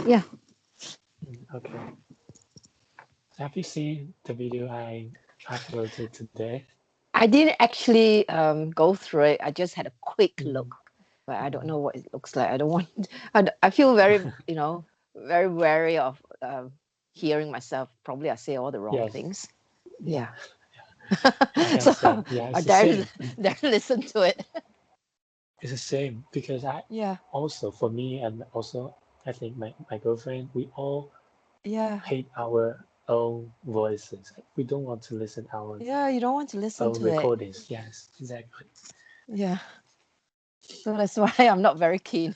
Yeah. Okay. Have you seen the video I uploaded today? I didn't actually go through it. I just had a quick Mm, look, but I don't mm. know what it looks like. I don't want. I feel very, very wary of hearing myself. Probably I say all the wrong Yes. things. Yeah. Yeah. I So understand. Yeah, I it's the dare same. dare listen to it. It's the same because I Yeah. also, for me, and also I think my girlfriend, we all Yeah. hate our own voices. We don't want to listen our Yeah. You don't want to listen own to it. recordings. Yes, exactly. Yeah. So that's why I'm not very keen.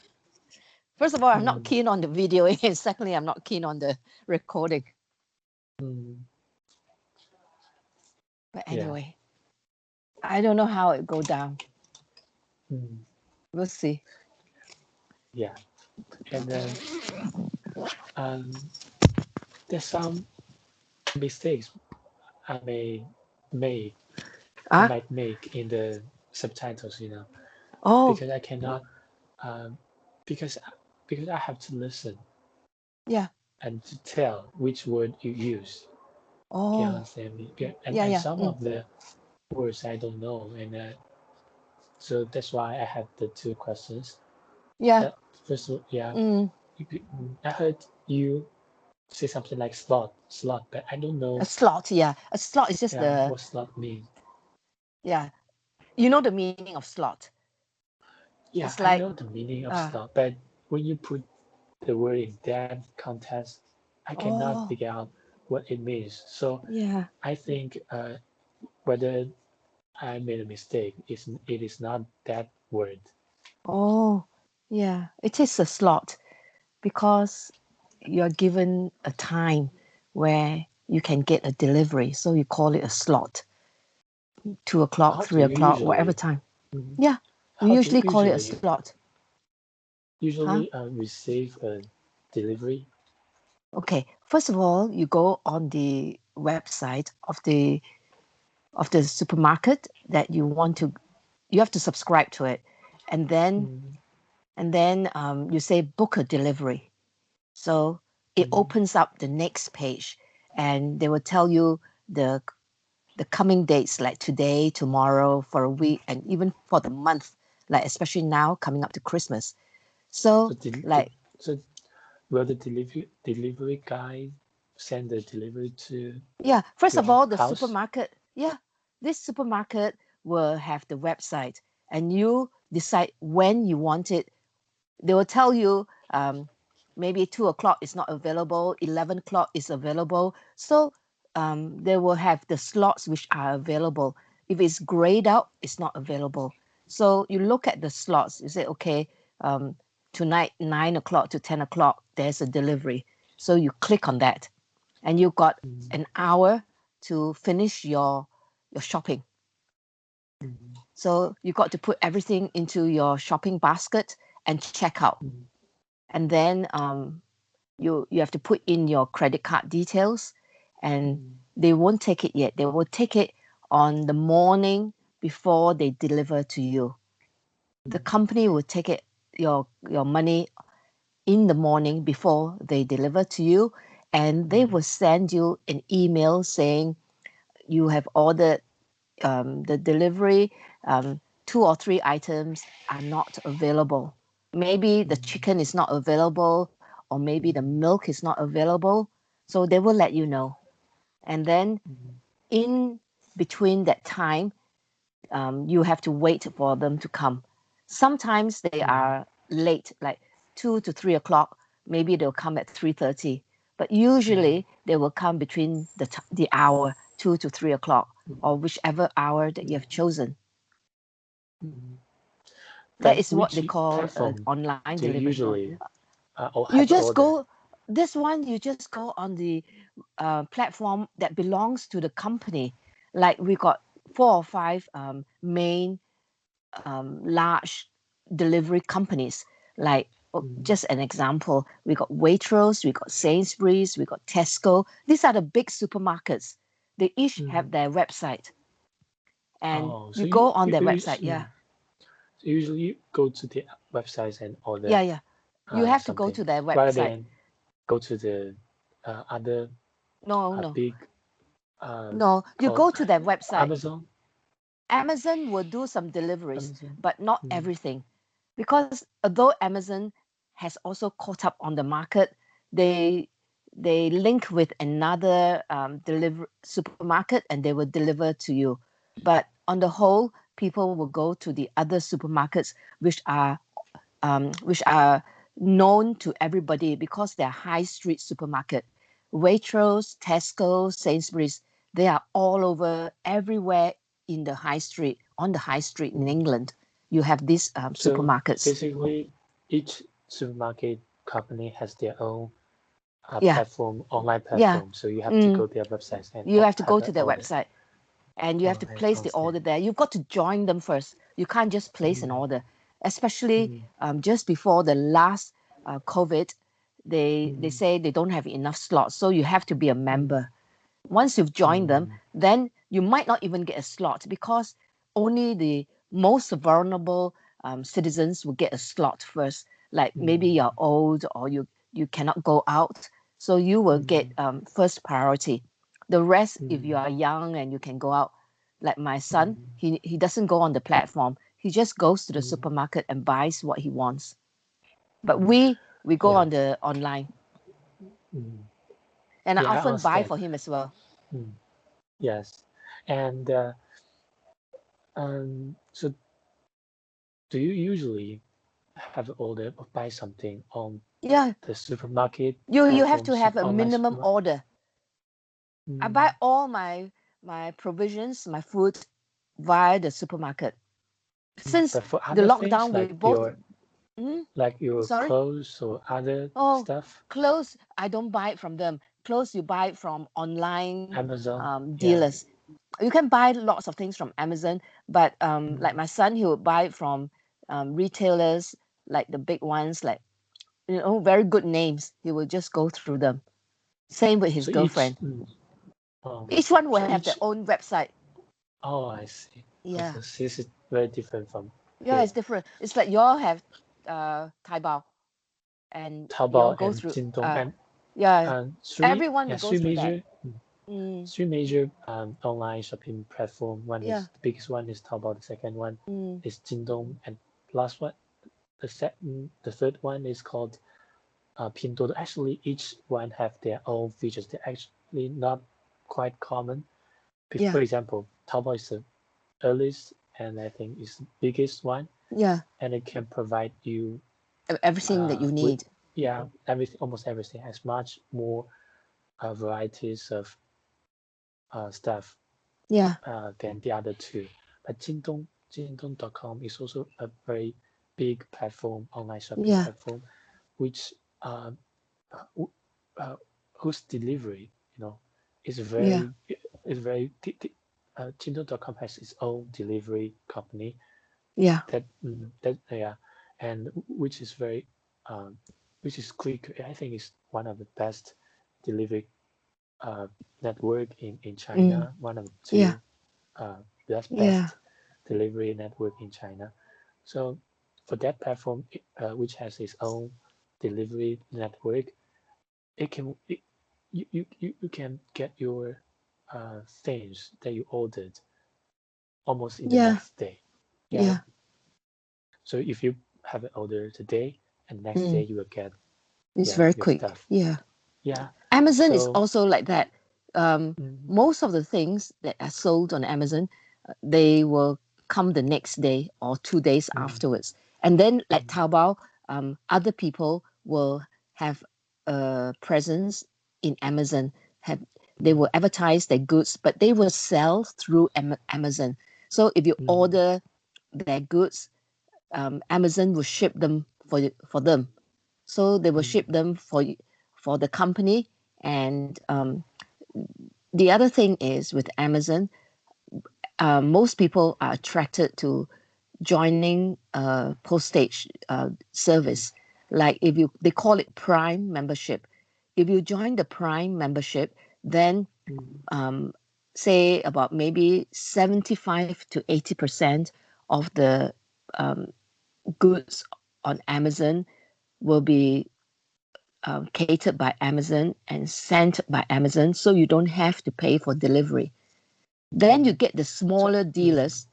First of all, I'm not Mm, keen on the video, and secondly, I'm not keen on the recording. mm, But yeah. anyway, I don't know how it go down. Mm, We'll see. yeah. And then um, there's some mistakes I may make I Ah. might make in the subtitles, Oh. because I cannot um, because because I have to listen Yeah. and to tell which word you use. You Oh. understand me? Yeah, and, Yeah. and Yeah. some of the words I don't know, and so that's why I had the two questions. Yeah. Uh, First, of all, yeah, Mm. I heard you say something like slot, but I don't A know, slot. Yeah. A slot is just yeah, the, what slot mean. yeah. You know the meaning of slot. It's Yeah, I like know the meaning of uh. slot, but when you put the word in that context, I cannot Oh. figure out what it means. So Yeah. I think whether I made a mistake, it is not that word. Oh. Yeah. It is a slot because you're given a time where you can get a delivery, so you call it a slot. 2 o'clock, How do three you o'clock, whatever usually, time. mhm, Yeah. We how do you usually call it a slot. Huh? receive a delivery? Okay. First of all, you go on the website of the supermarket that you want to. You have to subscribe to it, and then Mm, you say book a delivery. So it mm, opens up the next page, and they will tell you the coming dates, like today, tomorrow, for a week, and even for the month, like especially now coming up to Christmas. so So the, the like, so will the delivery guy send the delivery to yeah, first of your all, the house? supermarket, yeah, this supermarket will have the website, and you decide when you want it. They will tell you maybe 2 o'clock is not available, 11 o'clock is available. So they will have the slots which are available. If it's grayed out, it's not available. So you look at the slots, you say, okay, um, tonight, 9 o'clock to 10 o'clock, there's a delivery. So you click on that, and you got Mm, an hour to finish your shopping. mm, So you got to put everything into your shopping basket and check out. mm, And then you have to put in your credit card details, and mm, they won't take it yet. They will take it on the morning before they deliver to you. The mm, company will take it your money in the morning before they deliver to you, and they mm, will send you an email saying you have ordered the delivery. um, 2 or 3 items are not available. Maybe the mm, chicken is not available, or maybe the mm, milk is not available. So they will let you know. And then mm, in between that time, you have to wait for them to come. Sometimes they mm, are late, like 2 to 3 o'clock. Maybe they'll come at 3:30. But mm, usually they will come between the hour 2 to 3 o'clock, mm, or whichever hour that you mm, have chosen. mm. That But is what which they call an platform online do you delivery. usually or You have just ordered? go, this one, you just go on the platform that belongs to the company. Like we got 4 or 5 main large delivery companies. Like Mm, just an example, we got Waitrose, we got Sainsbury's, we got Tesco. These are the big supermarkets. They each have mm. their website, and Oh, you so go on their website. Yeah, so usually you go to the website and yeah, order. yeah. You have to go something to their rather website. than go to the other No, no, big no. You called go to their website. Amazon. Amazon will do some deliveries, Amazon. but not Mm, everything. Because although Amazon has also caught up on the market, they they link with another deliver supermarket and they will deliver to you. But on the whole, people will go to the other supermarkets which are known to everybody because they're high street supermarket. Waitrose, Tesco, Sainsbury's, they are all over everywhere in the high street, on the high street in mm. England. You have these So supermarkets. basically, each supermarket company has their own Yeah, platform, online yeah. platform. So you have to Mm, go to their websites and you have to have go an to their order. website and you have Oh, to I place the understand. order there. You've got to join them first. You can't just place an Mm, order, especially mm, just before the last COVID. They mm, say they don't have enough slots, so you have to be a mm, member. Once you've joined them, mm, then you might not even get a slot because only the most vulnerable citizens will get a slot first. Like maybe mm, you're old or you cannot go out, so you will get mm, first priority. The rest, if you mm, are young and you can go out, like my son, mm, he doesn't go on the platform. He just goes to the mm, supermarket and buys what he wants. But mm. we go Yeah. on the online, Mm. and I Yeah, I often buy understand. for him as well. Mm. Yes. And so do you usually have an order or buy something on Yeah, the supermarket you have platform, to have a online minimum supermarket? order. I buy Mm. all my provisions, my food via the supermarket. Since But for the other things lockdown, we both like your sorry. clothes or other Oh, stuff, clothes, I don't buy it from them. Clothes you buy it from online Amazon, yeah. dealers. You can buy lots of things from Amazon, but like Mm. my son, he would buy it from retailers, like the big ones, like very good names. He will just go through them. Same with his So each, girlfriend. um, Each one will so have their each, own website. oh, I see. Yeah. Also, this is very different from Yeah, here. it's different. It's like you all have Taobao and you all Taobao go and through Jingdong yeah, and everyone will go through that. Mm, three major online shopping platform. One yeah. is the biggest one is Taobao. The second one Mm, is Jingdong, and last one, the third one is called Pinduoduo. Actually, each one have their own features. They're actually not quite common. For yeah. example, Taobao is the earliest and I think is the biggest one, Yeah. and it can provide you Everything that you with need. everything, almost everything, has much more varieties of stuff Yeah. than the other two. But Jingdong.com is also a very big platform, online shopping Yeah. platform, which uh, who- uh, whose delivery, is Yeah. very. Jingdong.com has its own delivery company Yeah. that yeah, and which is very um, which is quick. I think is one of the best delivery uh, network in Mm, China, one of the yeah. two best Yeah. delivery network in China. So for that platform, which has its own delivery network, it can it, you can get your things that you ordered almost in the Yeah. next day. Yeah. Yeah. So if you have an order today and next day Mm, you will get it's very your quick. stuff. Yeah. Yeah. Amazon is So also like that. mm, Most of the things that are sold on Amazon, they will come the next day or 2 days mm, afterwards. And then, like mm, Taobao, other people will have a presence in Amazon. Have They mm, will advertise their goods, but they will sell through Amazon. So if you mm, order their goods, Amazon will ship them for them. So they will mm, ship them for the company. And the other thing is with Amazon, most people are attracted to joining a postage service. Like if you they call it Prime membership. If you join the Prime membership, then mm, um, say about maybe 75 to 80% of the um, goods on Amazon will be catered by Amazon and sent by Amazon, so you don't have to pay for delivery. Then you get the smaller dealers.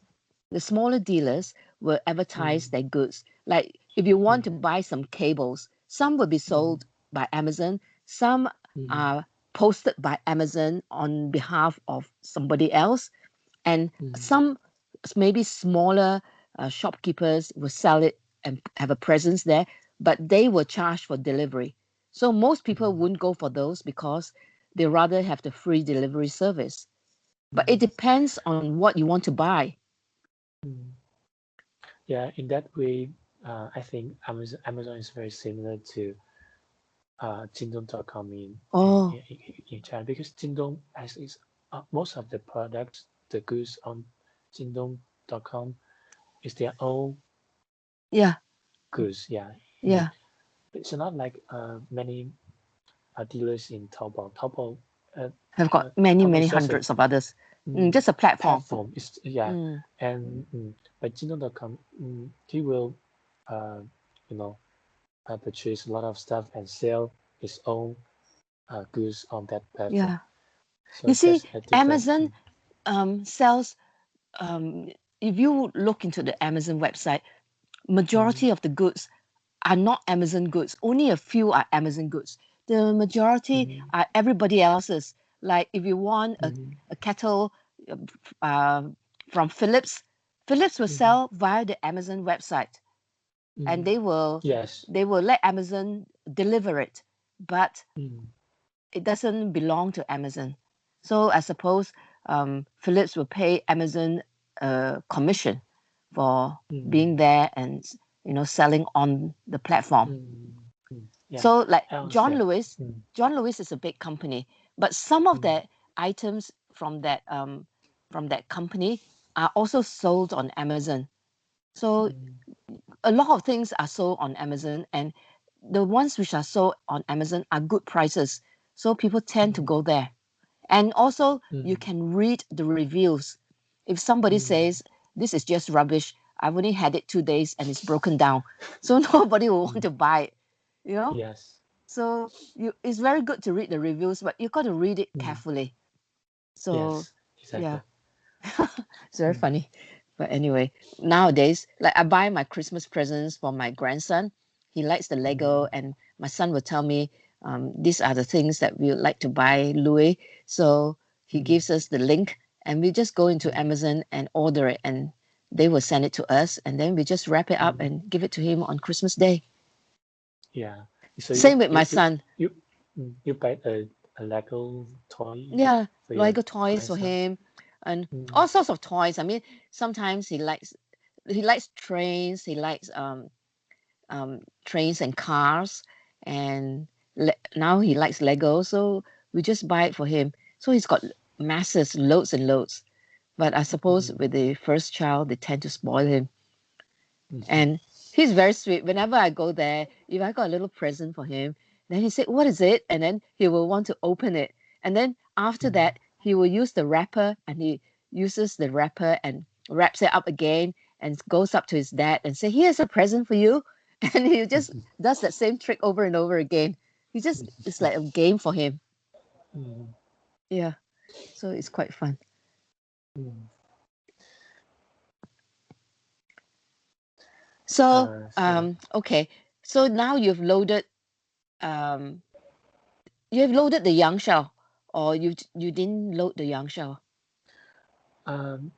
The smaller dealers will advertise their goods. Like if you want to buy some cables, some will be sold by Amazon, some are posted by Amazon on behalf of somebody else, and some maybe smaller shopkeepers will sell it and have a presence there, but they will charge for delivery. So most people wouldn't go for those because they rather have the free delivery service. But it depends on what you want to buy. Yeah, in that way, I think Amazon is very similar to Jingdong.com Oh, in China, because Jingdong has its most of the products, the goods on Jingdong.com is their own yeah, goods. Yeah. yeah. It's not like many dealers in Taobao. Have got Uh, many, Taobao many is just a hundreds of others. Just a platform. platform. It's yeah, Mm, and but Jingdong.com, he will, uh, you know, purchase a lot of stuff and sell his own goods on that platform. yeah. You So see, that's a different. Amazon sells, um, if you look into the Amazon website, majority of the goods are not Amazon goods. Only a few are Amazon goods. The majority are everybody else's. Like if you want a kettle uh, from Philips, Philips will sell via the Amazon website, and Yes. they will let Amazon deliver it, but it doesn't belong to Amazon. So I suppose Philips will pay Amazon a commission for being there and selling on the platform. Yeah, So like I understand. John Lewis is a big company, but some of the items from that company are also sold on Amazon. So a lot of things are sold on Amazon, and the ones which are sold on Amazon are good prices. So people tend to go there. And also, you can read the reviews. If somebody says, this is just rubbish, I've only had it 2 days and it's broken down. So nobody will want to buy it, you know? Yes. So it's very good to read the reviews, but you've got to read it carefully. So, Yes. yeah, Exactly. it's very funny. But anyway, nowadays, like I buy my Christmas presents for my grandson. He likes the Lego, and my son will tell me, these are the things that we would like to buy, Louis. So he gives us the link, and we just go into Amazon and order it, and they will send it to us, and then we just wrap it up and give it to him on Christmas Day. Yeah. So Same with my son. you buy a Lego toy Yeah, for your Lego toys for grandson? him, and all sorts of toys. I mean, sometimes he likes trains. He likes trains and cars, and now he likes Lego. So we just buy it for him. So he's got masses, loads and loads. But I suppose with the first child, they tend to spoil him. And he's very sweet. Whenever I go there, if I got a little present for him, then he said, "What is it?" And then he will want to open it. And then after that, he will use the wrapper, and he uses the wrapper and wraps it up again and goes up to his dad and say, "Here's a present for you." And he just does that same trick over and over again. It's like a game for him. Yeah. So it's quite fun. So, So okay. So now um, you have loaded the Yang Shao, or you didn't load the Yang Shao. um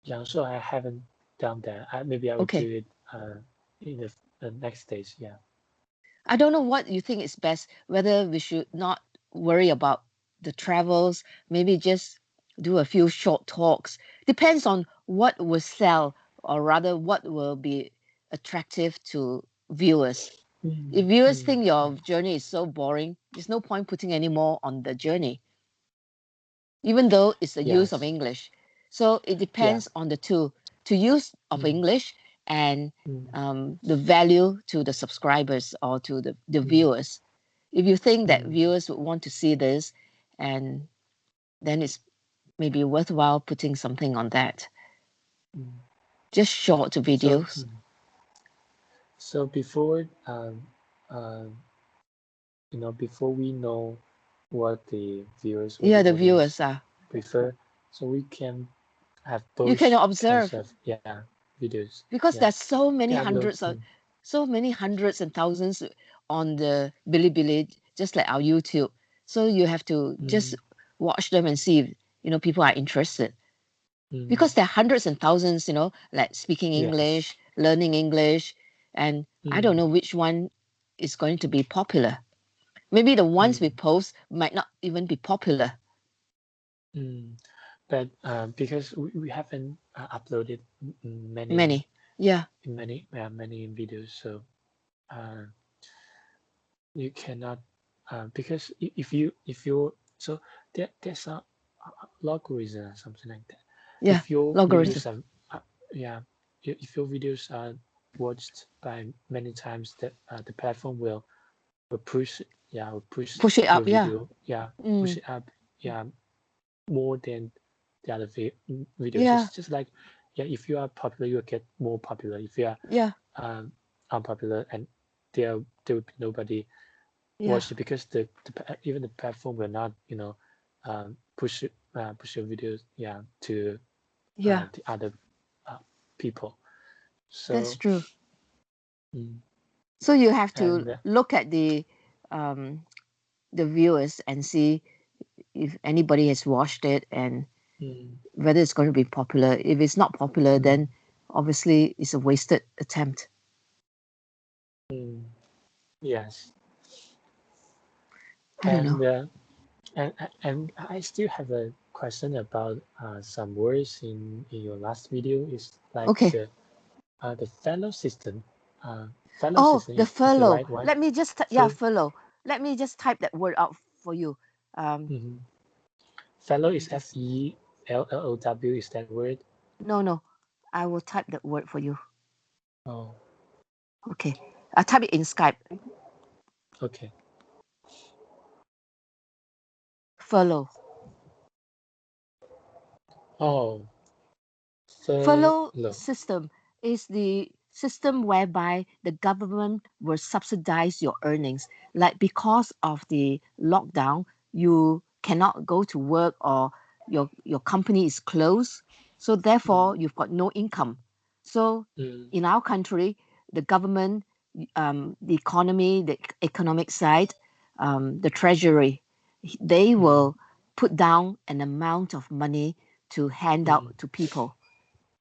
yeah, so I haven't done that. Maybe I will Okay. do it in the next stage. Yeah. I don't know what you think is best, whether we should not worry about the travels, maybe just do a few short talks. Depends on what will sell, or rather, what will be attractive to viewers. If viewers think your journey is so boring, there's no point putting any more on the journey, even though it's the use of Yes. English. So it Yeah. depends on the two, to use of Mm, English and mm, the value to the subscribers or to the mm, viewers. If you think that mm, viewers would want to see this, and then it's maybe worthwhile putting something on that. mm. Just short So videos. so before uh, before we know what the viewers or Yeah, the the audience viewers are. prefer, so we can have You can those kinds observe of videos. because Yeah, there's so many they upload. hundreds of, so many hundreds and thousands on the Bilibili, just like our YouTube. So you have to just watch them and see if people are interested. Because there are hundreds and thousands, like speaking Yes. English, learning English, and I don't know which one is going to be popular. Maybe the ones we post might not even be popular. But because we haven't uploaded Many. Yeah. many videos, so uh, you cannot because if you so there's a logarithm or something like that. Yeah. If your Logarithm. videos are yeah, if your videos are watched by many times, that the platform will push Push it your up. Yeah. video push Mm. it up more than the other videos. Yeah. It's just like if you are popular, you'll get more popular. If you are Yeah. unpopular, and there will be nobody Yeah. watch it, because even the platform will not push your videos to Yeah. the other people. That's So true. mm, So you have to and look at um, the viewers and see if anybody has watched it and mm, whether it's going to be popular. If it's not popular, mm, then obviously it's a wasted attempt. mm, yes, I don't know. and and I still have a question about some words in your last video. Is like Okay. the fellow Oh, system the is the furlough. right one. Let me just, yeah, So furlough. Let me just type that word out for you. mhm. Fellow Let me is just, FELLOW, is that word? no, no. I will type that word for you. Oh, Okay. I'll type it in Skype. okay. Furlough. Oh, Furlough fellow. system is the system whereby the government will subsidize your earnings. Like because of the lockdown, you cannot go to work or your company is closed. So Mm, therefore, you've got no income. So mm, in our country, the government, the economy, the economic side, the treasury, they mm, will put down an amount of money to hand mm, out to people.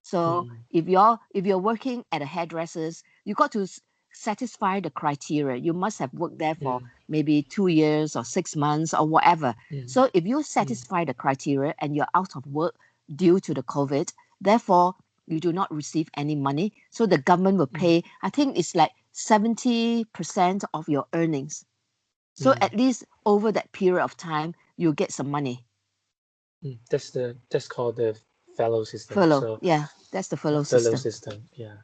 So mm, if you're working at a hairdresser's, you got to satisfy the criteria. You must have worked there for mm, maybe 2 years or 6 months or whatever. mm, So if you mm, satisfy the criteria and you're out of work due to the COVID, therefore you do not receive any money. So the government will mm, pay, I think it's like 70% of your earnings. So mm, at least over that period of time, you get some money. That's called the fellow system. Furlough. So Yeah, that's the the furlough fellow system. system. Yeah.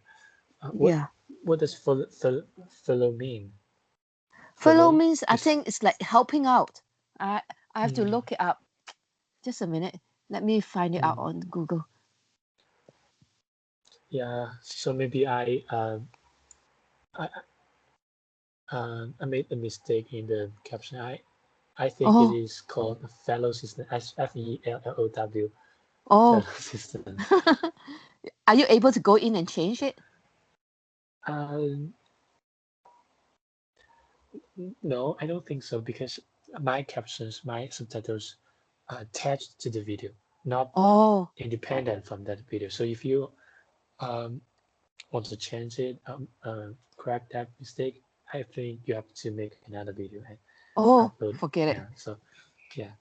Yeah. What does fellow mean? Furlough Fellow means I is think it's like helping out. I have to mm, look it up. Just a minute. Let me find it out mm, on Google. yeah. So maybe I I made a mistake in the caption. I think it Oh, is called a fellow system. FELLOW. oh. Fellow system. Are you able to go in and change it? Um, no, I don't think so, because my captions, my subtitles are attached to the video, not Oh, independent from that video. So if you um, want to change it, correct that mistake, I think you have to make another video and oh, upload. forget it. Yeah. So yeah,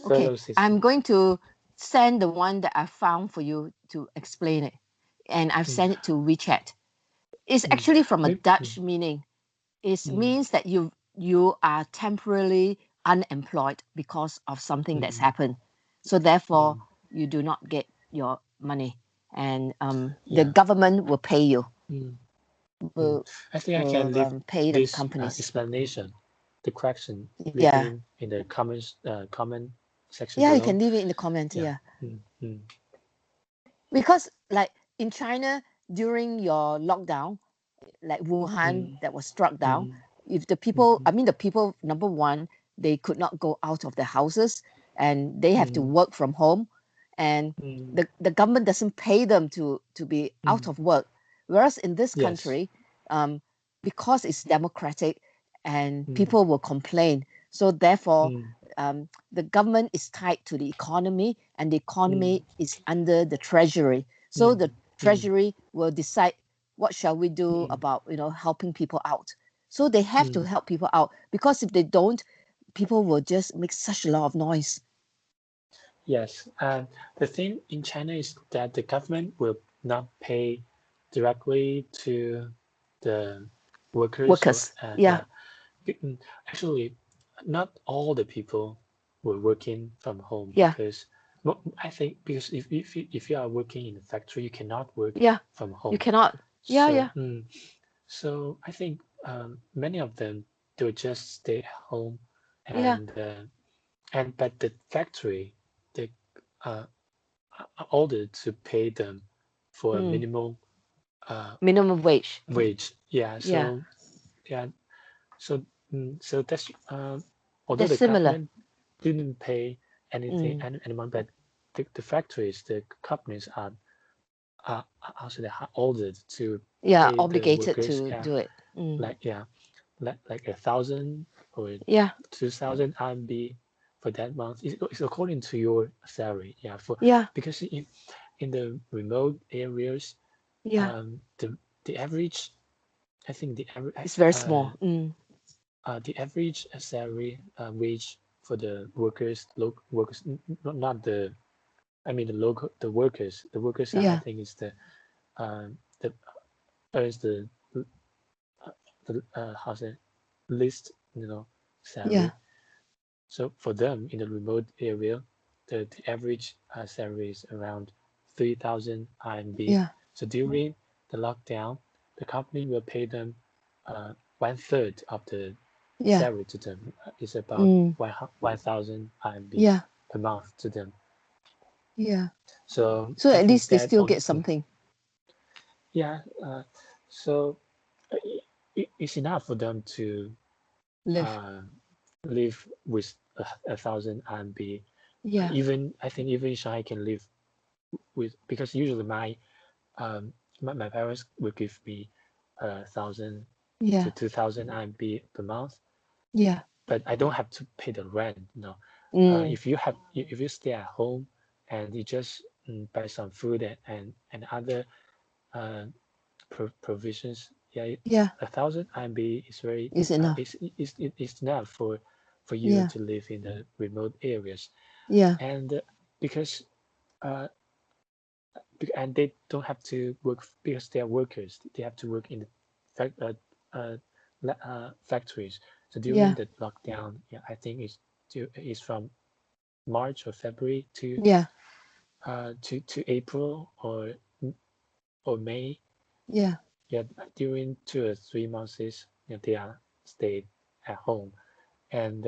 Okay, fellow system. I'm going to send the one that I found for you to explain it. And I've Mm, sent it to WeChat. It's mm, actually from a maybe, Dutch meaning. It mm, means that you are temporarily unemployed because of something that's mm, happened. So therefore, mm, you do not get your money, and the yeah. government will pay you. Mm, mm. Will I think I can will leave pay the this companies. explanation, the correction, Yeah, within in the comments, comment section yeah. You below. can leave it in the comment. Yeah. Yeah, Mm, because like in China during your lockdown, like Wuhan mm, that was struck down. mm, If the people, mm, I mean, the people, number one, they could not go out of their houses and they have to mm, work from home, and mm, the government doesn't pay them to be out mm. of work. Whereas in this Yes. country, um, because it's democratic and Mm, people will complain, so therefore, mm, the government is tied to the economy, and the mm, economy is under the treasury. So mm, the mm, treasury will decide what shall we do mm, about helping people out. So they have to mm. help people out, because if they don't, people will just make such a lot of noise. Yes. And the thing in China is that the government will not pay directly to the workers or Workers, yeah, yeah. Mm, actually, not all the people were working from home yeah, because I think because if you are working in a factory, you cannot work yeah, from you home. cannot, yeah, So, yeah, so I think many of them they would just stay at home, yeah, and but the factory they uh, are ordered to pay them for a mm. minimal uh, Minimum wage, wage. Yeah, yeah, so yeah, so so that's although that's the similar, government didn't pay anything mm. anyone, but the factories, the companies are also they are ordered to Yeah, pay the obligated workers, to yeah, do it, yeah, like 1,000 or yeah, 2,000 RMB for that month. It's according to your salary, yeah. For yeah, because in the remote areas, yeah, the average, I think it's very small, the average salary wage for the workers, local workers, not the, I mean the workers are, I yeah, think is the earns the how's it least yeah, salary. So for them in the remote area, the average salary is around 3,000 RMB. yeah, So during the lockdown, the company will pay them one third of the yeah, salary to them. It's about mm. 1,000 RMB Yeah, per month to them. yeah. So So I at think least they that still on get something. yeah, so it's enough for them to Live. uh, live with 1,000 RMB. Yeah, Even I think even Shanghai can live with, because usually my parents will give me 1,000 to yeah, 2,000 RMB per month, yeah, but I don't have to pay the rent. No, mm. if you stay at home and you just buy some food and other uh, provisions, yeah, Yeah, 1,000 RMB is very is enough. it's enough for you Yeah, to live in the remote areas, yeah, and because uh, and they don't have to work because they are workers. They have to work in the fac uh, factories. So during yeah, the lockdown, yeah, I think is from March or February yeah, to April or May. yeah, Yeah, during 2 or 3 months, they are stayed at home, and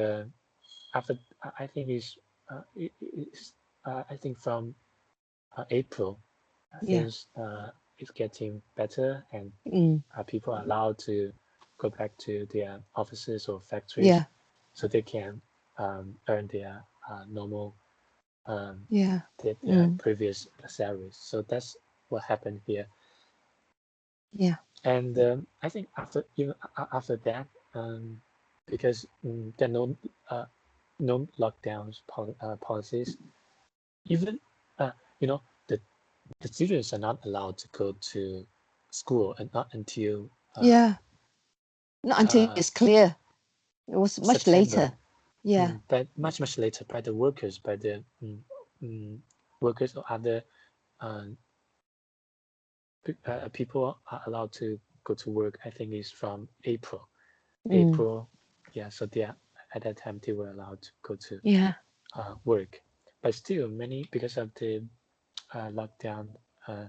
after I think it's I think from April yeah, things is getting better and mm. people are allowed to go back to their offices or factories Yeah, so they can earn their normal yeah, their mm. previous salaries. So that's what happened here. Yeah, And I think after even after that, because there are uh, no lockdowns policies, even you know the the students are not allowed to go to school and not until yeah. Not until uh, it's clear. It was much September, later. Yeah, but much later by the workers, by the workers or other uh, people are allowed to go to work. I think is from April. mm. April, yeah. So they are, at that time they were allowed to go to Yeah, work, but still many because of the lockdown. Uh,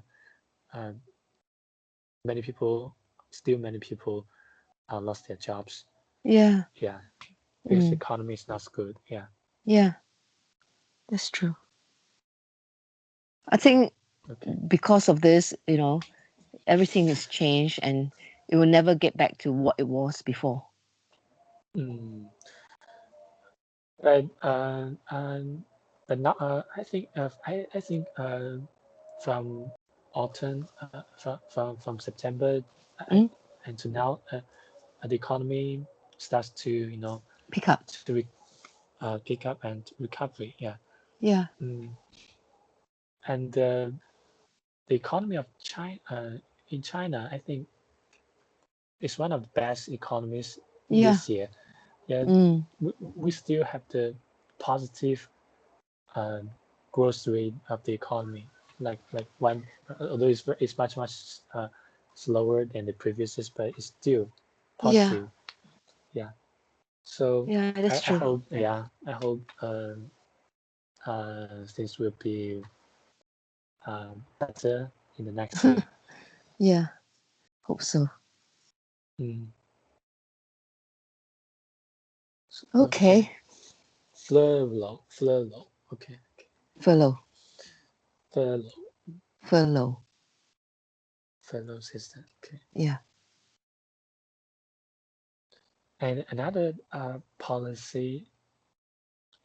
uh, many people lost their jobs. yeah, Yeah, because the mm. economy is not good. Yeah. Yeah, that's true. I think Okay. because of this, everything has changed, and it will never get back to what it was before. Mm. But but now I think from autumn from September Mm? and to now the economy starts to Pick up. to pick up and recovery. Yeah. Yeah. Mm. And the economy of China in China, I think, is one of the best economies Yeah. this year. Yeah, Mm. we still have the positive uh, growth rate of the economy, like one, although it's much slower than the previous years, but it's still Yeah. positive. Yeah. So Yeah, that's I true. hope, yeah, I hope things will be better in the next year. Yeah. Hope so. Mm. Okay. Okay. Furlough. Okay. Furlough. Furlough. Furlough. Furlough system. Okay. Yeah. And another policy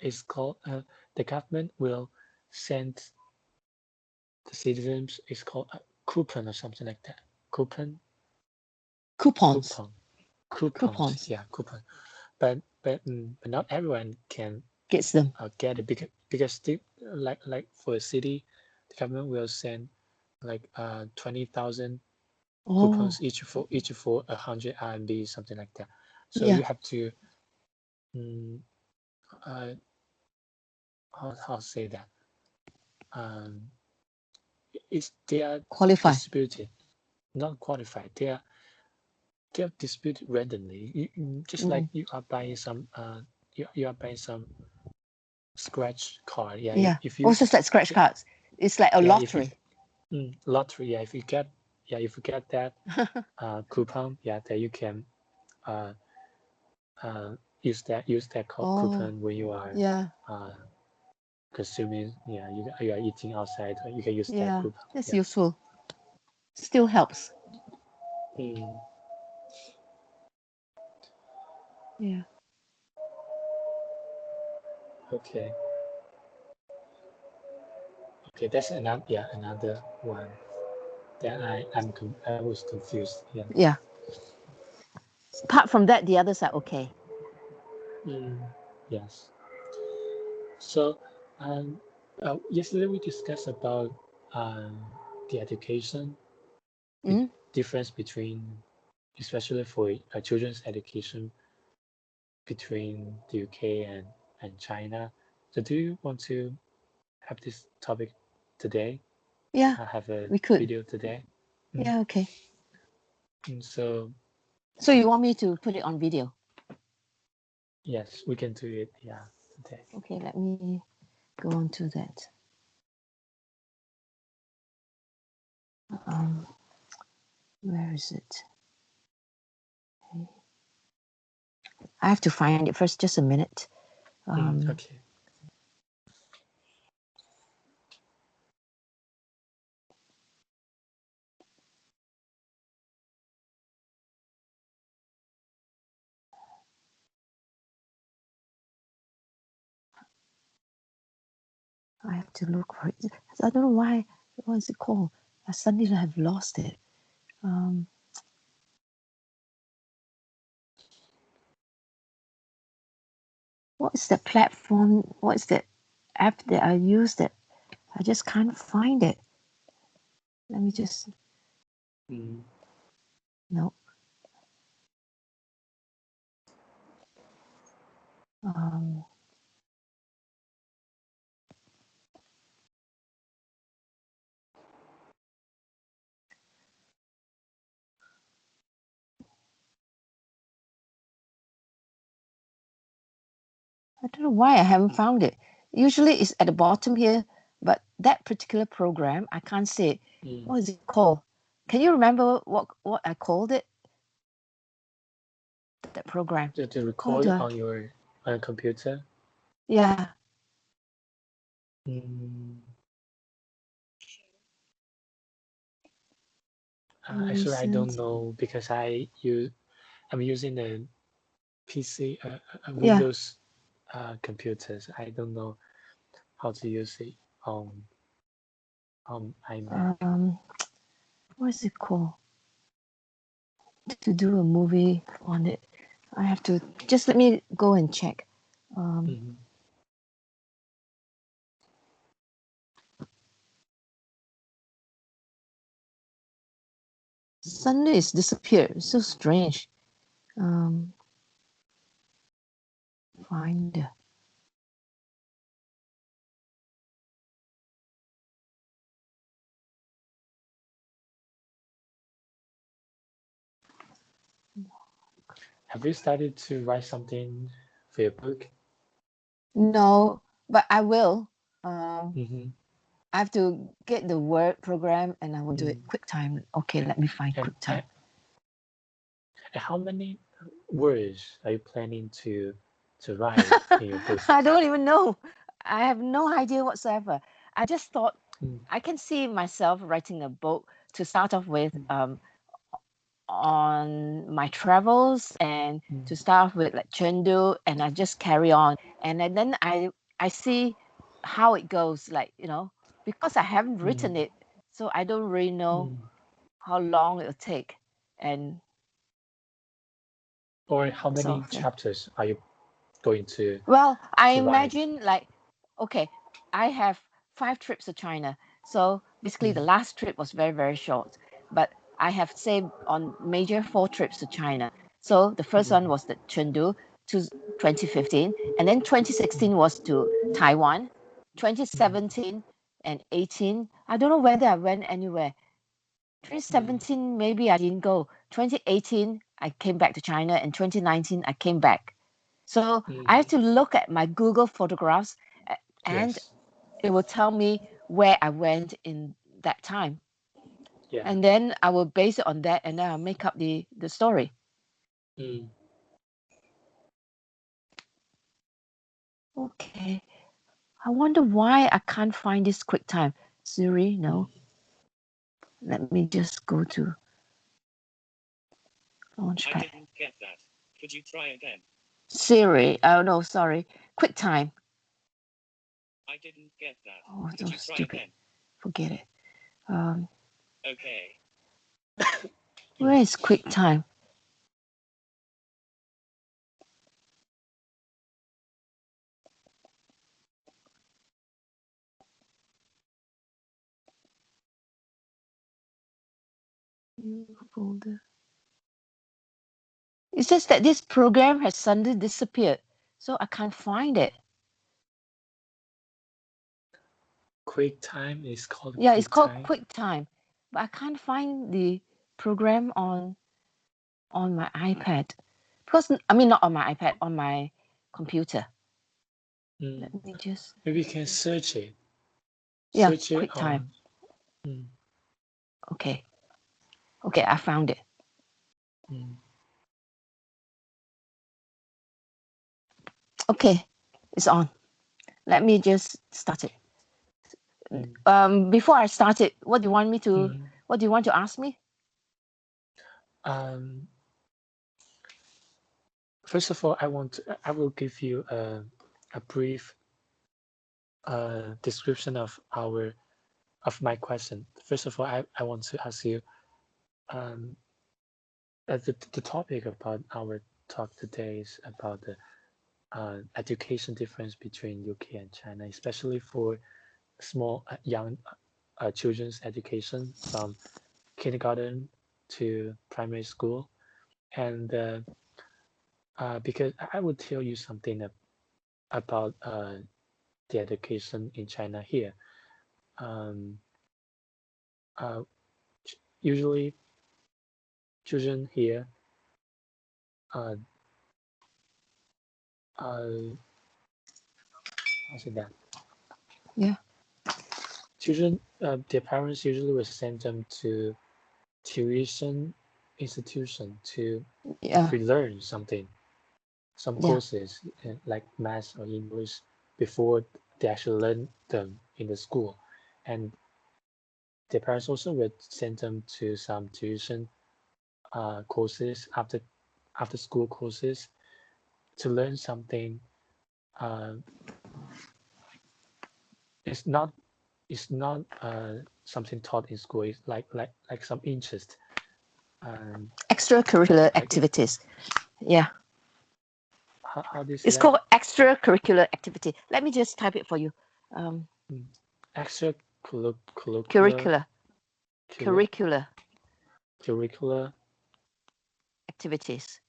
is called the government will send the citizens, it's called a coupon or something like that. Coupon, Coupons. coupon, coupons. Coupons. Yeah, coupon. But not everyone can Gets them. get a bigger stick. Like for a city, the government will send like 20,000 Oh. coupons each for 100 RMB, something like that. So Yeah. you have to mm, uh, how say that um, they are Qualify. distributed, not qualified. They are distributed randomly. Just like Mm. you are buying some you are buying some scratch card. Yeah, Yeah. if you Also, it's like scratch cards. It's like a yeah if you lottery. lottery, yeah, if you get that coupon, yeah, then you can uh, use that Oh. coupon when you are Yeah. uh, consuming. Yeah, you are eating outside. You can use that Yeah. coupon. That's Yeah. useful. Still helps. Mm, Yeah. okay. Okay, that's another one that I was confused. Yeah. Yeah. Apart from that, the others are okay. Mm, yes. So, um, yesterday we discussed about the education, the Mm? difference between, especially for children's education between the UK and China. So, do you want to have this topic today? Yeah. I have a We could. video today. Mm, Yeah. Okay. so, So you want me to put it on video? yes, we can do it. Yeah, today. Okay. Let me go on to that. Um, where is it? I have to find it first. Just a minute. Okay. I have to look for it. I don't know why. What is it called? I suddenly have lost it. Um, what is the platform? What is the app that I use that I just can't find it? Let me just Mm, no. Um, I don't know why I haven't found it. Usually it's at the bottom here, but that particular program I can't see it. mm. What is it called? Can you remember what I called it? That program. To How record do it I? on your computer. Yeah. Mm, Actually, I don't Recent. know because I'm using the PC, Yeah. Windows computers. I don't know how to use it on iMac. What is it called? To do a movie on it, I have to just let me go and check. Mhm. Suddenly it's disappeared. It's so strange. Find. Have you started to write something for your book? No, but I will. Um, Mm-hmm. I have to get the Word program and I will do it Mm. QuickTime. Okay, let me find And, QuickTime. and how many words are you planning to write in your book? I don't even know. I have no idea whatsoever. I just thought Mm, I can see myself writing a book to start off with mm, on my travels and mm, to start with like Chengdu, and I just carry on. And then I see how it goes, like, because I haven't mm, written it, so I don't really know mm. how long it'll take. And Or how so, many chapters are you going well, I to write? imagine like, okay, I have 5 trips to China. So basically, the Mm, last trip was very, very short. But I have saved on major 4 trips to China. So the first mm, one was the Chengdu to 2015, and then mm, 2016 was to Taiwan. mm, 2017 and 18, I don't know whether I went anywhere. mm, 2017, maybe I didn't go. 2018, I came back to China, and 2019, I came back. So I have mm. to look at my Google photographs and Yes. it will tell me where I went in that time. Yeah. And then I will base it on that and then I'll make up the story. Mm, Okay. I wonder why I can't find this QuickTime. Siri, mm. no. Let me just go to I Launchpad. didn't get that. Could you try again? Siri, oh no, sorry. QuickTime. I didn't get that. Oh, Could so you try stupid. again? Forget it. Um, Okay. where is QuickTime? New folder. It says that this program has suddenly disappeared, so I can't find it. QuickTime is called Yeah, it's called QuickTime. QuickTime, but I can't find the program on my iPad because I mean not on my iPad, on my computer. Mm. Let me just Maybe you can search it. yeah, Search it QuickTime. on. Mm, Okay, okay, I found it. mm, Okay, it's on. Let me just start it. mm, Before I start it, what do you want me to? mm. What do you want to ask me? Um, First of all, I will give you a brief description of my question. First of all, I want to ask you um, the topic about our talk today is about the education difference between UK and China, especially for small young children's education from kindergarten to primary school. And because I will tell you something about the education in China here. Um, uh, Usually, children here, uh, uh, how's it that? Yeah, Children, their parents usually will send them to tuition institution to yeah, relearn something, some yeah, courses like math or English before they actually learn them in the school. And their parents also will send them to some tuition courses after school courses to learn something. It's not something taught in school. It's like some interest. Extracurricular Like activities. Yeah. how do you say It's that? called extracurricular activity. Let me just type it for you. Extracurricular Curricular. Curricular curricular activities.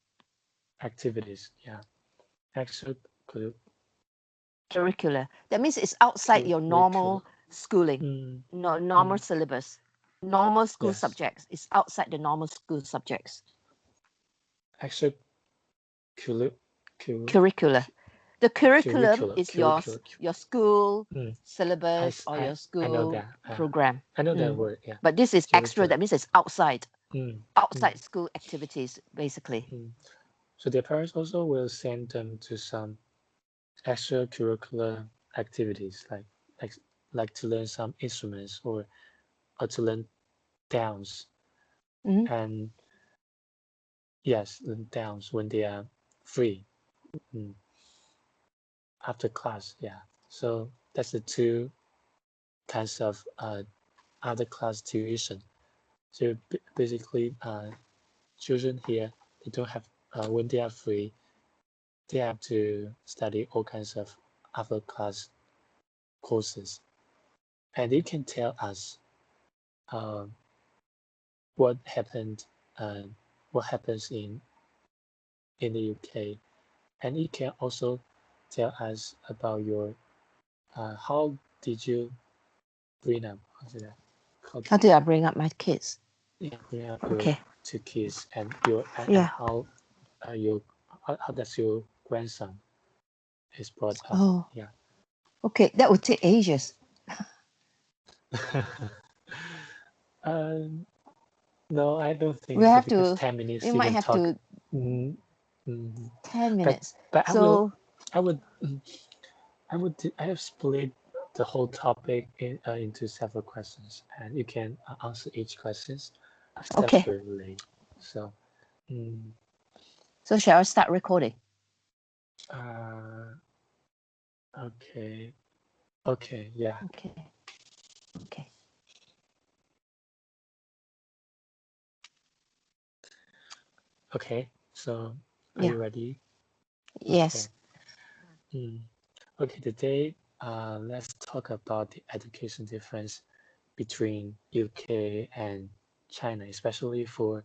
activities. Yeah, extracurricular. Curricular. That means it's outside your normal schooling, Mm, normal syllabus, normal school yes. subjects. It's outside the normal school subjects. Extracurricular. Curricular. The curriculum Curricular. is Curricular. your school Mm, syllabus or your I know school that. program. I know that word. Yeah. But this is extra. Curricular. That means it's outside Mm, school activities, basically. So their parents also will send them to some extracurricular activities, like to learn some instruments or to learn dance. And yes, learn dance when they are free after class. Yeah. So that's the two kinds of after class tuition. So basically, children here, they don't have when they are free, they have to study all kinds of after class courses, and they can tell us uh, what happened, uh, what happens in the UK, and it can also tell us about your how did you bring up How do I bring up my kids? bring up your Okay. two kids and your and Yeah. how your how does your grandson is brought up? Oh. Yeah. Okay, that would take ages. No, I don't think We so have because to. 10 minutes We you might can have talk. to 10 But minutes. I So would I have split the whole topic into several questions, and you can answer each questions okay. separately. So, mm, So shall I start recording? okay, okay, yeah, Okay. Okay. okay. So, are Yeah. you ready? Yes. Okay. Okay. Today, let's talk about the education difference between UK and China, especially for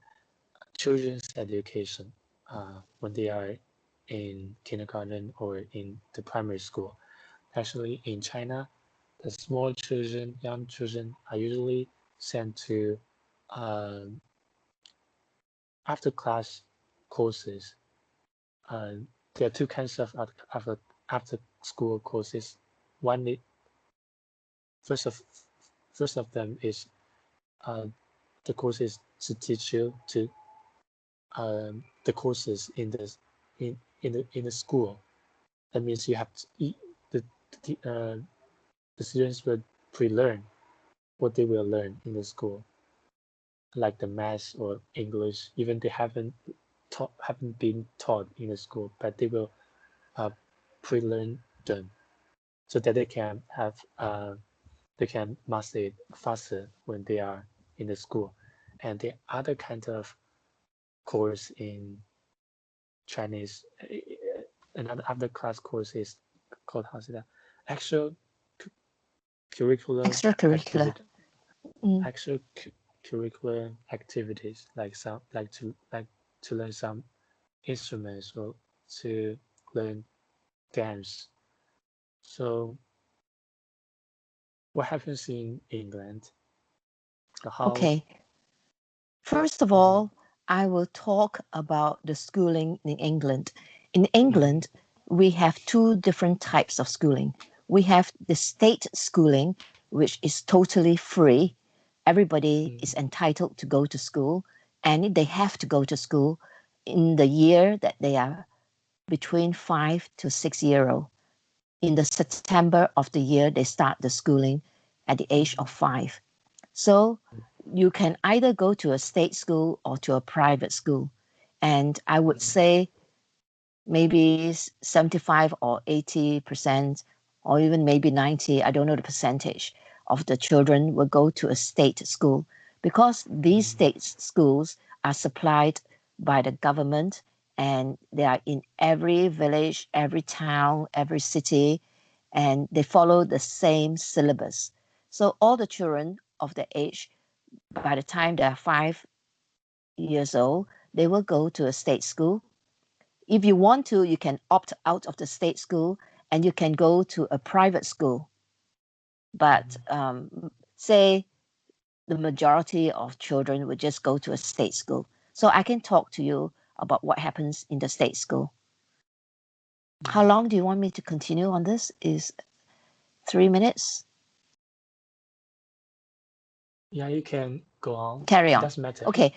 children's education when they are in kindergarten or in the primary school. Actually, in China, the small children, young children, are usually sent to uh, after class courses. Uh, there are two kinds of after school courses. One, first of first of them is uh, the courses to teach you to the courses in the school. That means you have to the the students will pre-learn what they will learn in the school, like the math or English. Even they haven't been taught in the school, but they will pre-learn them so that they can master it faster when they are in the school. And the other kind of course in Chinese, another other class course is called how's it? Extra curricular Extracurricular. activity, extra curricular activities like to learn some instruments or to learn dance. So what happens in England? How Okay. First of all, I will talk about the schooling in England. In England, we have two different types of schooling. We have the state schooling, which is totally free. Everybody is entitled to go to school, and they have to go to school in the year that they are between 5 to 6 years old. In the September of the year, they start the schooling at the age of 5. So you can either go to a state school or to a private school. And I would say maybe 75 or 80%, or even maybe 90, I don't know the percentage of the children will go to a state school, because these state schools are supplied by the government, and they are in every village, every town, every city, and they follow the same syllabus. So all the children of the age, by the time they are 5 years old, they will go to a state school. If you want to, you can opt out of the state school and you can go to a private school. But say the majority of children would just go to a state school. So I can talk to you about what happens in the state school. How long do you want me to continue on this? Is 3 minutes? Yeah, you can go on. Carry It on. doesn't matter. Okay.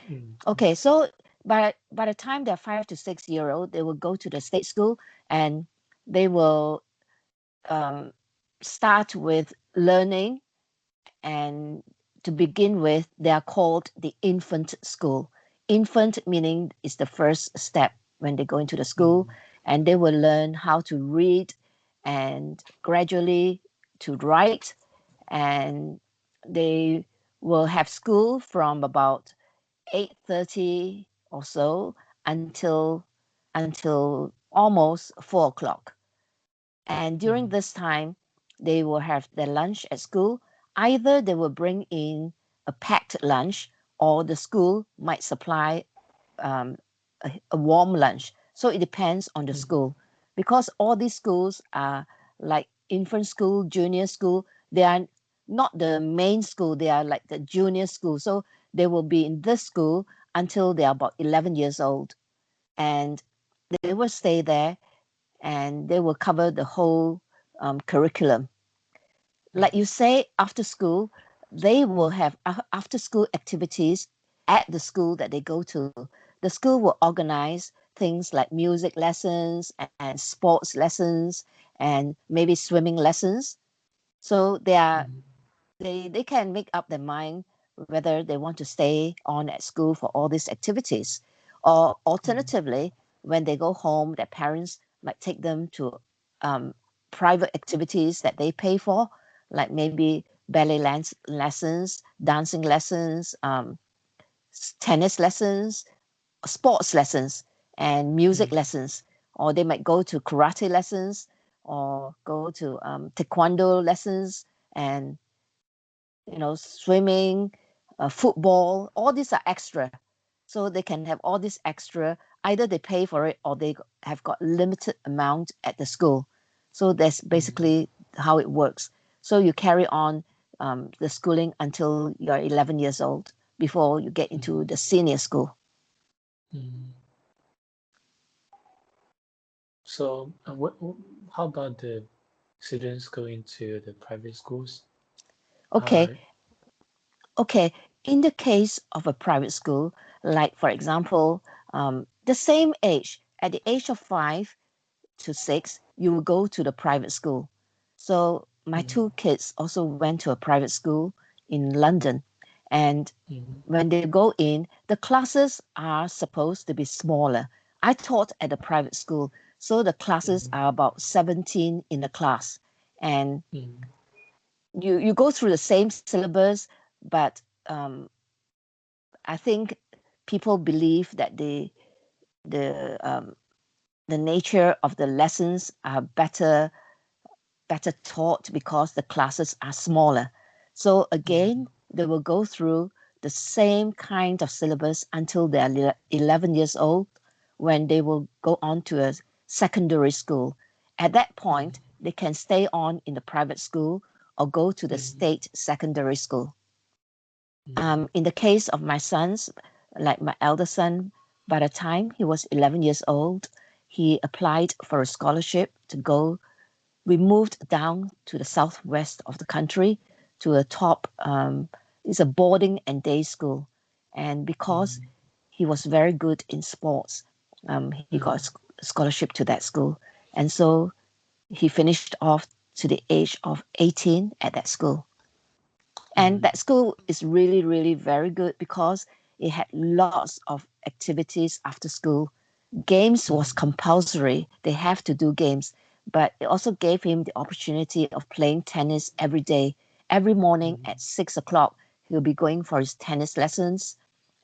Okay. So by the time they're 5 to 6 year old, they will go to the state school and they will start with learning. And to begin with, they are called the infant school. Infant meaning is the first step when they go into the school, and they will learn how to read and gradually to write, and they will have school from about 8:30 or so until almost 4 o'clock. And during this time, they will have their lunch at school. Either they will bring in a packed lunch, or the school might supply um, a warm lunch. So it depends on the school, because all these schools are like infant school, junior school. They are not the main school, they are like the junior school. So they will be in this school until they are about 11 years old. And they will stay there and they will cover the whole curriculum. Like you say, after school, they will have after school activities at the school that they go to. The school will organize things like music lessons and sports lessons and maybe swimming lessons. So they can make up their mind whether they want to stay on at school for all these activities. Or alternatively, when they go home, their parents might take them to um, private activities that they pay for, like maybe ballet lessons, dancing lessons, tennis lessons, sports lessons, and music lessons. Or they might go to karate lessons or go to taekwondo lessons and swimming, football, all these are extra. So they can have all this extra. Either they pay for it or they have got limited amount at the school. So that's basically how it works. So you carry on the schooling until you're 11 years old before you get into the senior school. So, how about the students going to the private schools? Okay. Okay. In the case of a private school, like for example, the same age, at the age of 5 to 6, you will go to the private school. So my two kids also went to a private school in London. And when they go in, the classes are supposed to be smaller. I taught at a private school, so the classes are about 17 in the class. And you go through the same syllabus, but I think people believe that the the nature of the lessons are better taught because the classes are smaller. So again, they will go through the same kind of syllabus until they're 11 years old, when they will go on to a secondary school. At that point, they can stay on in the private school or go to the state secondary school. In the case of my sons, like my elder son, by the time he was 11 years old, he applied for a scholarship to go. We moved down to the southwest of the country to a top, it's a boarding and day school. And because he was very good in sports, he got a scholarship to that school. And so he finished off to the age of 18 at that school. And that school is really, really very good because it had lots of activities after school. Games was compulsory. They have to do games, but it also gave him the opportunity of playing tennis every day. Every morning at 6 o'clock, he'll be going for his tennis lessons,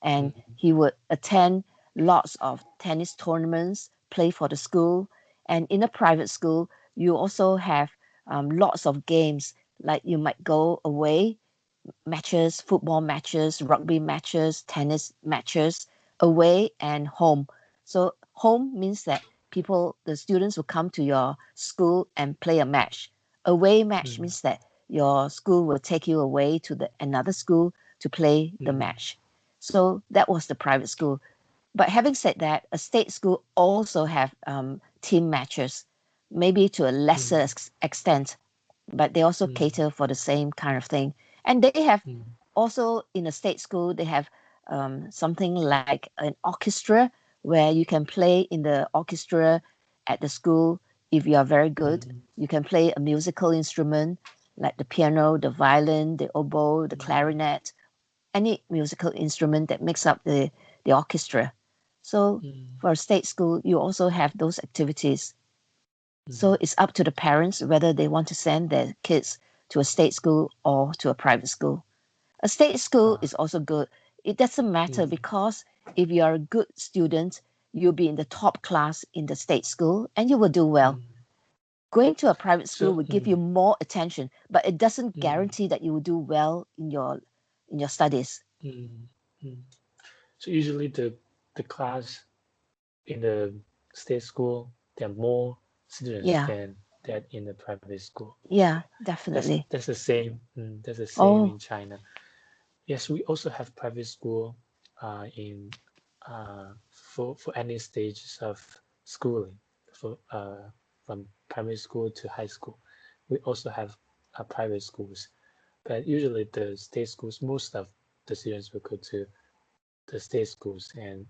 and he would attend lots of tennis tournaments, play for the school. And in a private school, you also have lots of games, like you might go away matches, football matches, rugby matches, tennis matches, away and home. So home means that the students will come to your school and play a match. Away match means that your school will take you away to another school to play the match. So that was the private school. But having said that, a state school also have team matches, maybe to a lesser extent, but they also cater for the same kind of thing. And they have also in a state school, they have something like an orchestra where you can play in the orchestra at the school. If you are very good, you can play a musical instrument like the piano, the violin, the oboe, the clarinet, any musical instrument that makes up the orchestra. So for a state school, you also have those activities. So it's up to the parents whether they want to send their kids to a state school or to a private school. A state school is also good. It doesn't matter because if you are a good student, you'll be in the top class in the state school and you will do well. Going to a private school So, will give you more attention, but it doesn't guarantee that you will do well in your studies. so usually the class in the state school, there are more students Yeah, than that in the private school. yeah, That's definitely. that's the same. That's the same Oh, in China. Yes, we also have private school in for any stages of schooling, for from primary school to high school. We also have private schools, but usually the state schools, most of the students will go to the state schools, and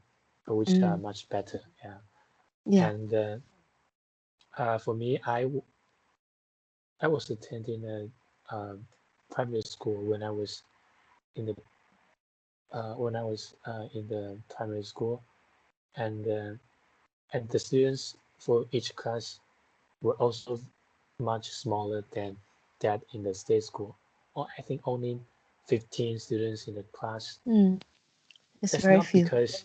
which are much better. Yeah, yeah. and for me, I was attending a private school when I was in the primary school, and the students for each class were also much smaller than that in the state school. Or I think only 15 students in the class. It's That's very not few. because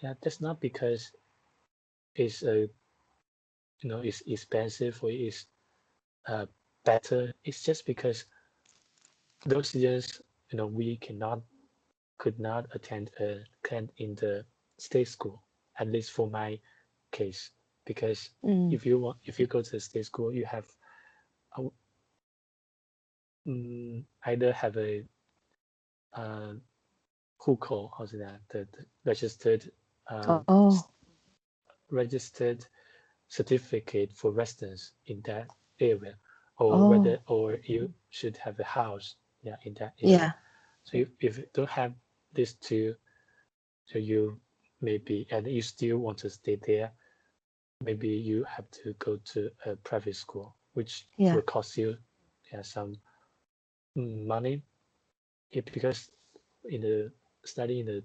that's not because it's it's expensive or it's uh, better. It's just because those students we could not attend a camp in the state school, at least for my case, because Mm. if you go to the state school, you have uh, either have a uh, hukou, how's that, the registered uh, Oh, registered certificate for residence in that area, oh, or you should have a house, yeah, in that area. yeah, So if you don't have these two, so you maybe and you still want to stay there, maybe you have to go to a private school, which yeah, will cost you some money. Because in the study in the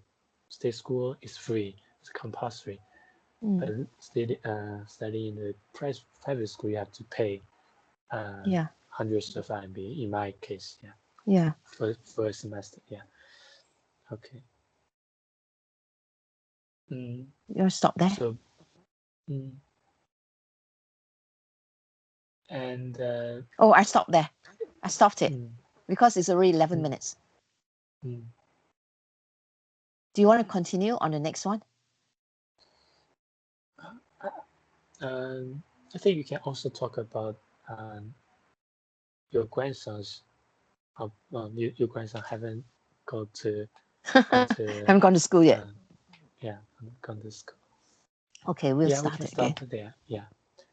state school is free, it's compulsory. But mm. study in the private school, you have to pay Yeah, hundreds of RMB. In my case, yeah, yeah. for a semester, yeah. Okay. Mm, You want to stop there? so mm, and Oh, I stopped there. I stopped it mm, because it's already 11 mm, minutes. mm. Do you want to continue on the next one? I think you can also talk about your grandsons. Your grandson haven't go to gone to Haven't gone to school yet. uh, yeah gone to school. Okay, we'll Yeah, we start can it again. stop there. Yeah.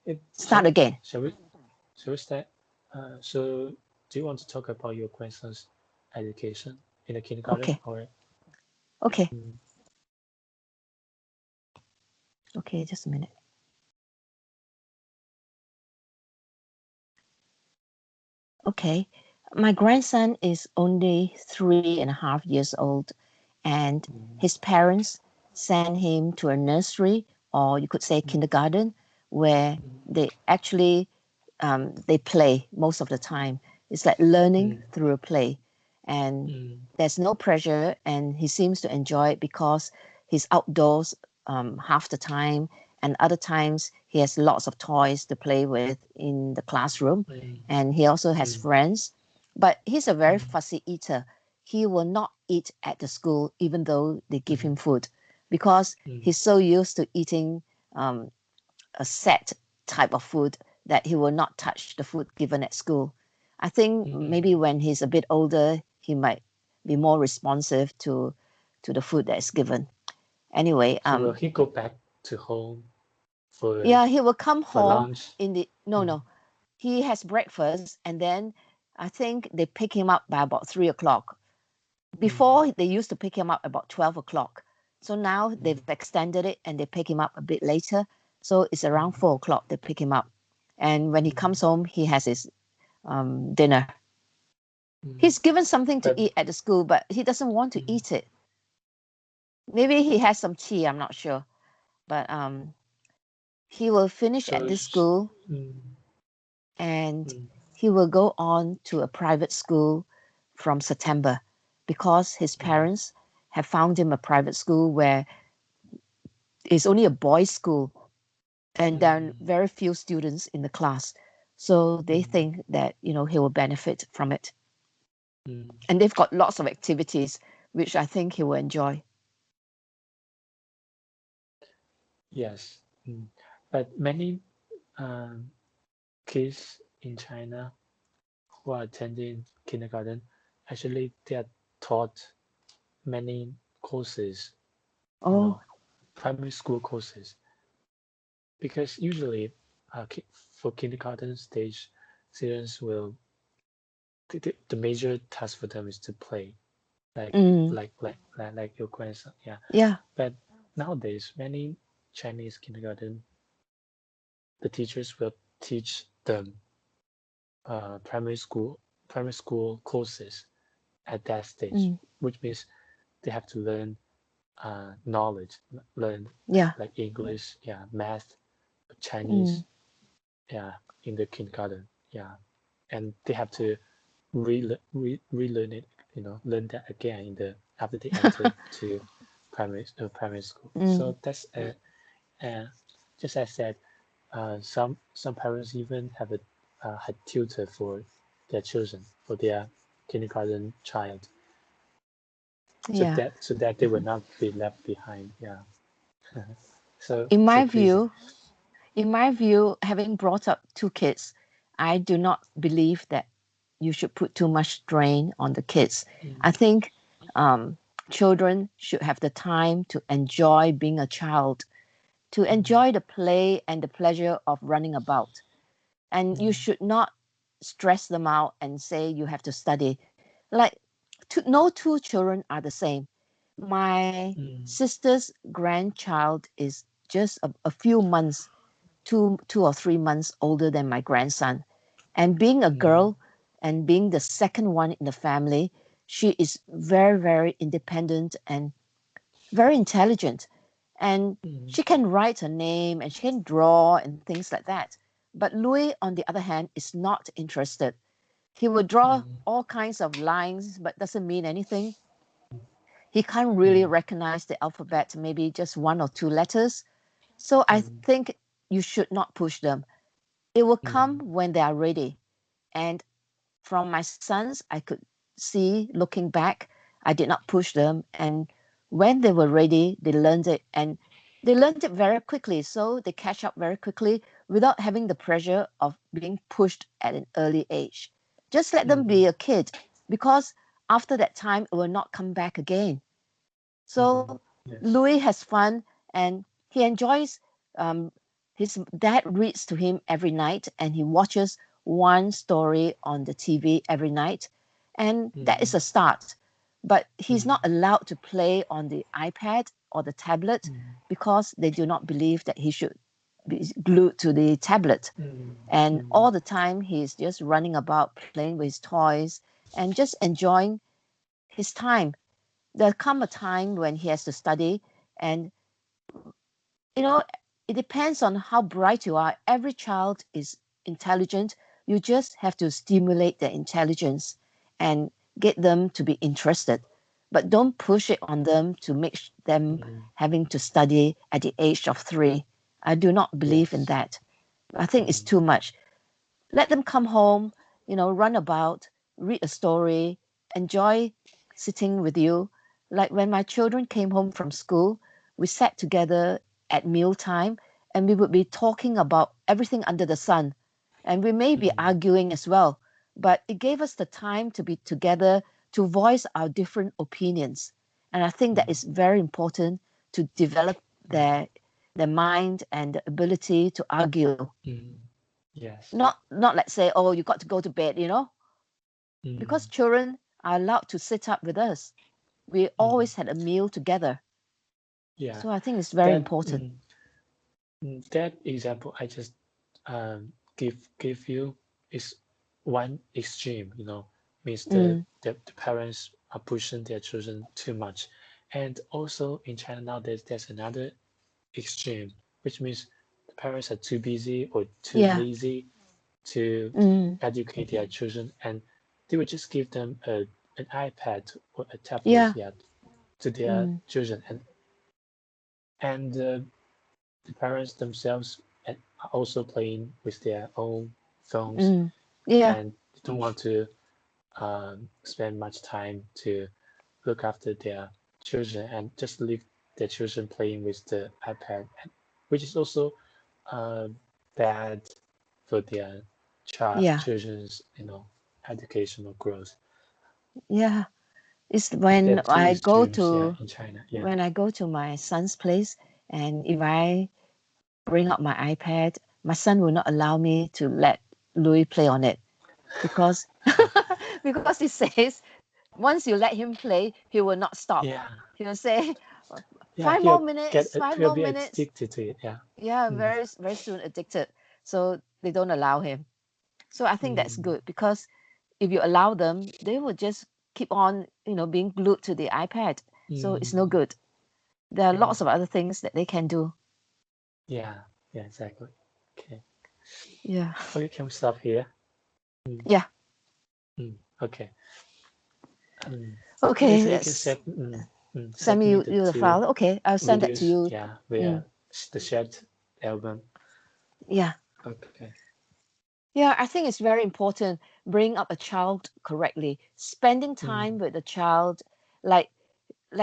It Start again. shall we start? So do you want to talk about your grandson's education in the kindergarten Okay, or okay, mm, okay, just a minute. Okay. My grandson is only 3.5 years old, and his parents sent him to a nursery, or you could say kindergarten, where they actually they play most of the time. It's like learning through a play, and there's no pressure, and he seems to enjoy it because he's outdoors half the time, and other times he has lots of toys to play with in the classroom, and he also has friends. But he's a very fussy eater. He will not eat at the school even though they give him food, because he's so used to eating um, a set type of food that he will not touch the food given at school. I think maybe when he's a bit older, he might be more responsive to the food that is given. Anyway, So will he go back to home for yeah, he will come home lunch? in the no. He has breakfast, and then I think they pick him up by about 3 o'clock. Before they used to pick him up about 12 o'clock. So now they've extended it and they pick him up a bit later. So it's around 4 o'clock they pick him up. And when he comes home, he has his dinner. He's given something to But eat at the school, but he doesn't want to eat it. Maybe he has some tea, I'm not sure. But he will finish at so this school, mm, and mm, he will go on to a private school from September, because his parents have found him a private school where it's only a boys' school and there are very few students in the class. So they think that, he will benefit from it. And they've got lots of activities, which I think he will enjoy. yes. But many um, kids in China who are attending kindergarten, actually they are taught many courses, you Oh, know, primary school courses, because usually for kindergarten stage, students will the major task for them is to play, like mm, like your grandson, yeah. yeah. But nowadays, many Chinese kindergarten, the teachers will teach them primary school courses at that stage, Mm, which means they have to learn knowledge, learn yeah. like English, yeah, math, Mm, Chinese, yeah, in the kindergarten, yeah, and they have to relearn it, learn that again in the after they enter to primary school. mm, So that's uh, just as I said, some parents even have a tutor for their children, for their kindergarten child, yeah. so that they will not be left behind. Yeah. So In so my crazy. view, in my view, having brought up two kids, I do not believe that you should put too much strain on the kids. I think um, children should have the time to enjoy being a child, to enjoy the play and the pleasure of running about. And you should not stress them out and say you have to study. Like, no two children are the same. My sister's grandchild is just a few months, 2 or 3 months older than my grandson. And being a girl and being the second one in the family, she is very, very independent and very intelligent. And she can write her name and she can draw and things like that. But Louis, on the other hand, is not interested. He will draw all kinds of lines, but doesn't mean anything. He can't really recognize the alphabet, maybe just one or two letters. So I think you should not push them. It will come when they are ready. And from my sons, I could see looking back, I did not push them. And when they were ready, they learned it. And they learned it very quickly. So they catch up very quickly without having the pressure of being pushed at an early age. Just let them be a kid, because after that time, it will not come back again. So Yes. Louis has fun and he enjoys. Um, his dad reads to him every night, and he watches one story on the TV every night, and that is a start. But he's not allowed to play on the iPad or the tablet because they do not believe that he should be glued to the tablet. And all the time he's just running about playing with his toys and just enjoying his time. There'll come a time when he has to study, and you know, it depends on how bright you are. Every child is intelligent. You just have to stimulate their intelligence and get them to be interested. But don't push it on them to make them having to study at the age of 3. I do not believe in Yes. that. I think it's too much. Let them come home, run about, read a story, enjoy sitting with you. Like when my children came home from school, we sat together at mealtime and we would be talking about everything under the sun. And we may be arguing as well, but it gave us the time to be together to voice our different opinions. And I think that is very important to develop their mind and the ability to argue. Yes. Not let's say, oh, you got to go to bed, because children are allowed to sit up with us. We always had a meal together. Yeah. So I think it's very That important. that example I just give you is one extreme, means the parents are pushing their children too much. And also in China nowadays, there's another extreme, which means the parents are too busy or too Yeah. lazy to educate their children, and they would just give them an iPad or a tablet, Yeah. to their children, and the parents themselves are also playing with their own phones, Yeah. and they don't want to spend much time to look after their children and just leave their children playing with the iPad, which is also bad for their Yeah. children's educational growth. Yeah. It's There are two extremes, in China. Yeah. when I go to my son's place, and if I bring up my iPad, my son will not allow me to let Louis play on it because because he says once you let him play, he will not stop. Yeah. He will say, Yeah, five more minutes, five he'll more be minutes. addicted to it. Yeah. Yeah, Mm, very, very soon addicted. So they don't allow him. So I think that's mm, good because if you allow them, they will just keep on, being glued to the iPad. So it's no mm, good. There are yeah. lots of other things that they can do. Yeah. Yeah. Exactly. Okay. Yeah. Okay. Can we stop here? Mm, Yeah. okay. Um, okay. Okay. So you can Let's send send me me you the the two file. Okay. I'll send that to videos. you. Yeah, Mm, via the shared album. yeah. Okay. Yeah, I think it's very important bring up a child correctly. Spending time Mm, with the child, like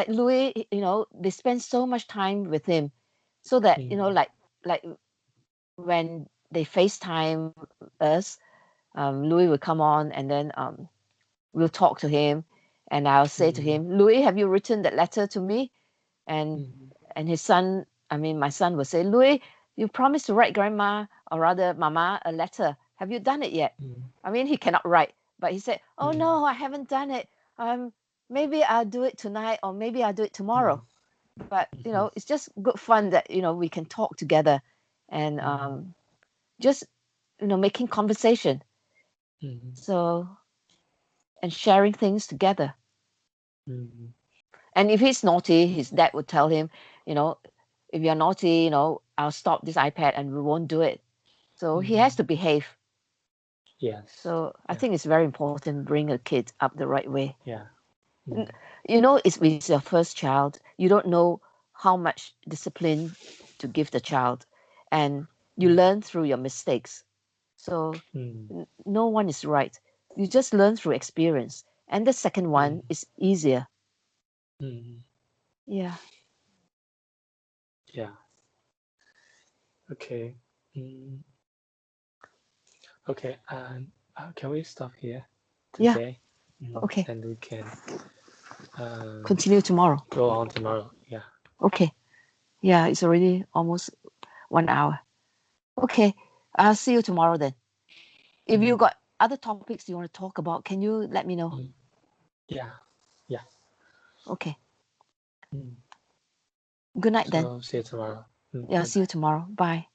Louis, they spend so much time with him, so that mm, like when they FaceTime us, Louis will come on and then we'll talk to him, and I'll say to mm, him, Louis, have you written that letter to me? And mm, his son, I mean, my son will say, Louis, you promised to write grandma, or rather mama, a letter. Have you done it yet? mm, I mean, he cannot write, but he said, oh mm, no, I haven't done it. Maybe I'll do it tonight, or maybe I'll do it tomorrow. But mm, it's just good fun that we can talk together and mm, just making conversation. mm, So and sharing things together. mm, And if he's naughty, his dad would tell him, you know, if you're naughty, I'll stop this iPad and we won't do it. So he has mm. to behave. Yes. So I Yeah. think it's very important bring a kid up the right way. Yeah. N- Mm, it's with your first child. You don't know how much discipline to give the child, and you mm, learn through your mistakes. So mm, no one is right. You just learn through experience. And the second mm, one is easier. mm. Yeah. Yeah. Okay. Mm, okay. Can we stop here Yeah. today? Okay. And we can Continue tomorrow. go on tomorrow. Yeah. Okay. Yeah, it's already almost 1 hour. Okay. I'll see you tomorrow then. If you Mm, got other topics you want to talk about, can you let me know? mm, yeah. Yeah. Okay. Mm. Good night then. So see you tomorrow. Yeah, Good see you night. tomorrow. Bye.